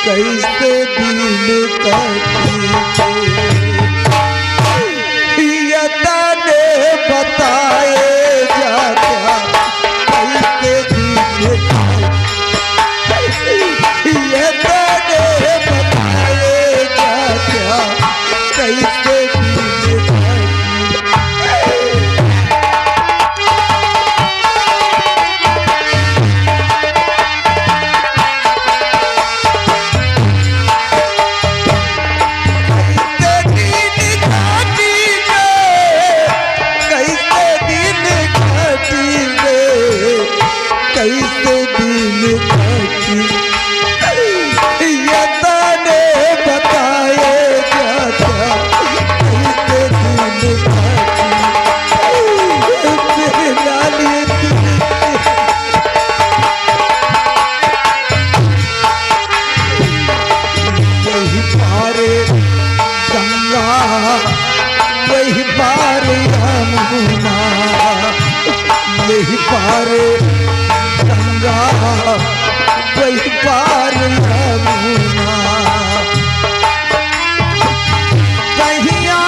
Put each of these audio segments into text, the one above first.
कैसे दिन कटी ये तने बताए जाता कैसे दिन ये तने बताए जाता कैसे दिन वही पार यमुना यही पार गंगा वही पार यमुना कहिया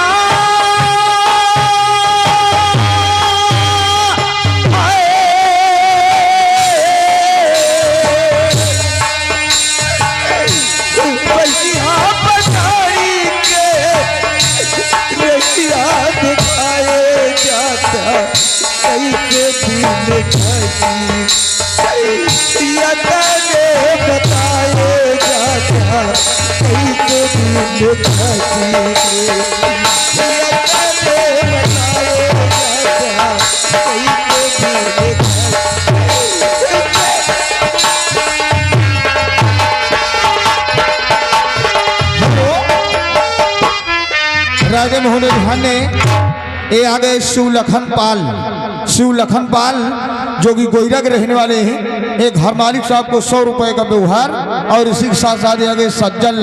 दिखाए जाता कैसे दिन कटी ये तने बताए जाता कैसे दिन कटी ये तने बताए जाता कैसे दिन राजे मोहन भाने ये आ गए शिव लखन पाल जो कि गोयरा के रहने वाले हैं। एक घर मालिक साहब को 100 रुपए का व्यवहार और इसी के साथ साथ आ गए सज्जन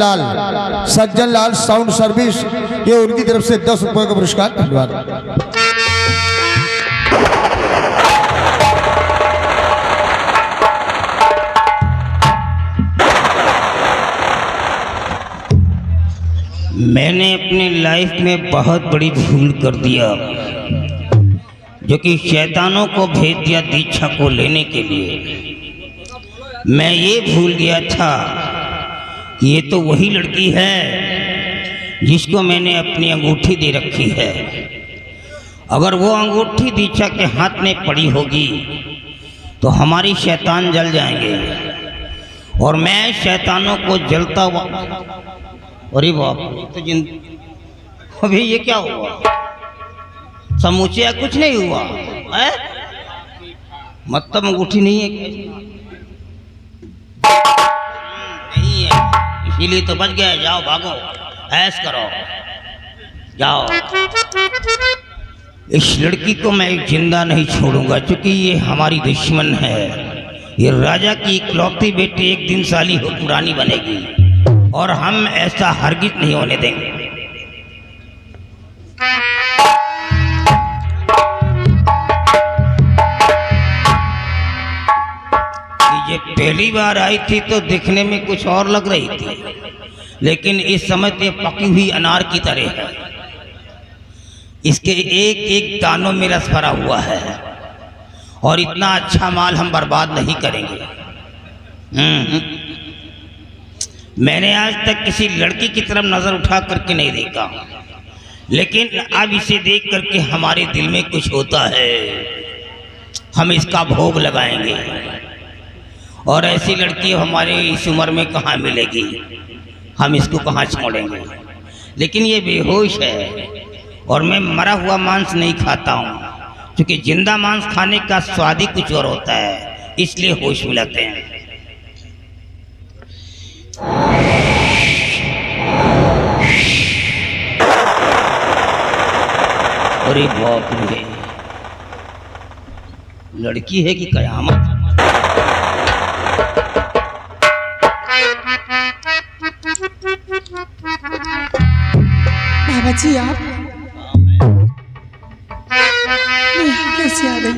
लाल साउंड सर्विस, ये उनकी तरफ से 10 रुपए का पुरस्कार। धन्यवाद। मैंने अपनी लाइफ में बहुत बड़ी भूल कर दिया, जो कि शैतानों को भेज दिया दीक्षा को लेने के लिए। मैं ये भूल गया था कि ये तो वही लड़की है जिसको मैंने अपनी अंगूठी दे रखी है। अगर वो अंगूठी दीक्षा के हाथ में पड़ी होगी तो हमारी शैतान जल जाएंगे और मैं शैतानों को जलता हुआ। अरे बाप, अभी ये क्या हुआ? समूचे कुछ नहीं हुआ है? मतलब अंगूठी नहीं है? नहीं है, इसीलिए तो बच गए। जाओ भागो, ऐश करो, जाओ। इस लड़की को मैं जिंदा नहीं छोड़ूंगा, क्योंकि ये हमारी दुश्मन है। ये राजा की इकलौती बेटी एक दिन साली हुक्मरानी बनेगी और हम ऐसा हरगिज नहीं होने देंगे। ये पहली बार आई थी तो दिखने में कुछ और लग रही थी, लेकिन इस समय तो पकी हुई अनार की तरह है। इसके एक एक दानों में रस भरा हुआ है और इतना अच्छा माल हम बर्बाद नहीं करेंगे। मैंने आज तक किसी लड़की की तरफ नजर उठा करके नहीं देखा, लेकिन अब इसे देख करके हमारे दिल में कुछ होता है। हम इसका भोग लगाएंगे और ऐसी लड़की हमारे इस उम्र में कहाँ मिलेगी, हम इसको कहाँ छोड़ेंगे। लेकिन ये बेहोश है और मैं मरा हुआ मांस नहीं खाता हूँ, क्योंकि जिंदा मांस खाने का स्वाद ही कुछ और होता है, इसलिए होश मिलाते हैं। अरे बाप रे, लड़की है कि कयामत। बाबा जी आप कैसे आ गई?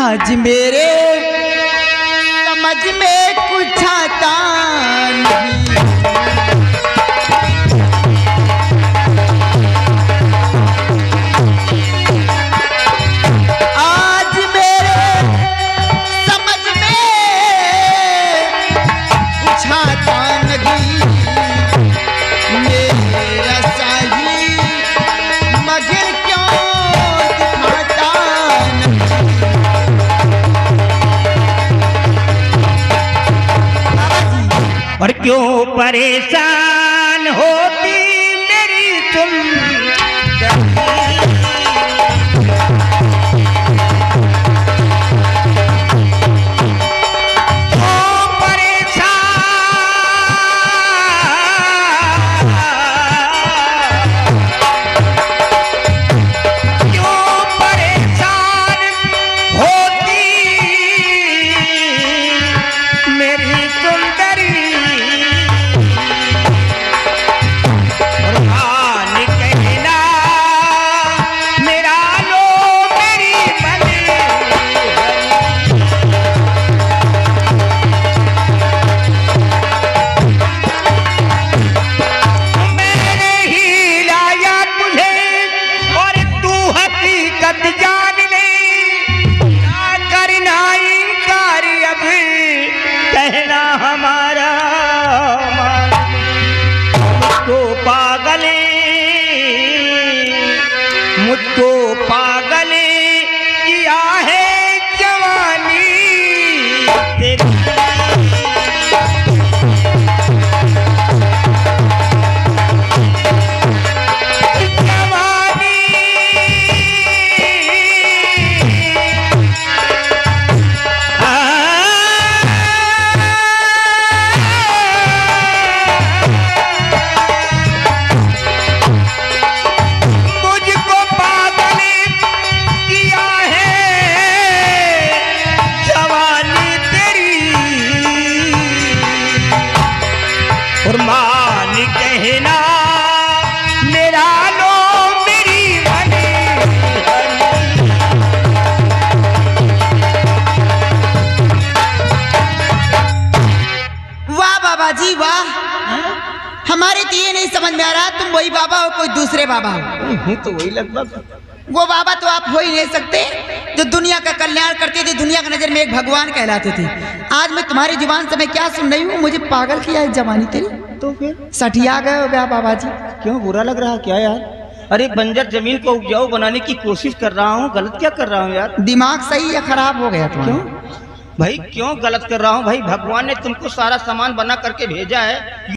आज मेरे समझ समझ में कुछ आता नहीं। आज मेरे समझ में कुछ आता नहीं। मेरा सही मगर क्यों दिखाता नहीं। और क्यों परेशान होती मेरी तुम मुझको पागल किया है जवानी तेरी। और मान कहना मेरा लो मेरी बनी। वाह बाबा जी वाह, हमारे तो ये नहीं समझ में आ रहा तुम वही बाबा हो कोई दूसरे बाबा हो। तो वही लगभग वो बाबा तो आप हो ही नहीं सकते जो दुनिया का कल्याण करते थे, दुनिया की नजर में एक भगवान कहलाते थे। आज मैं तुम्हारी जुबान से मैं क्या सुन रही हूँ, मुझे पागल किया है जवानी तेरी। तो फिर सठिया गए हो गया बाबा जी। क्यों बुरा लग रहा क्या यार? अरे बंजर जमीन को उपजाऊ बनाने की कोशिश कर रहा हूँ, गलत क्या कर रहा हूँ यार? दिमाग सही या खराब हो गया तुम्हारा? क्यों भाई क्यों गलत कर रहा हूँ भाई? भगवान ने तुमको सारा सामान बना करके भेजा है।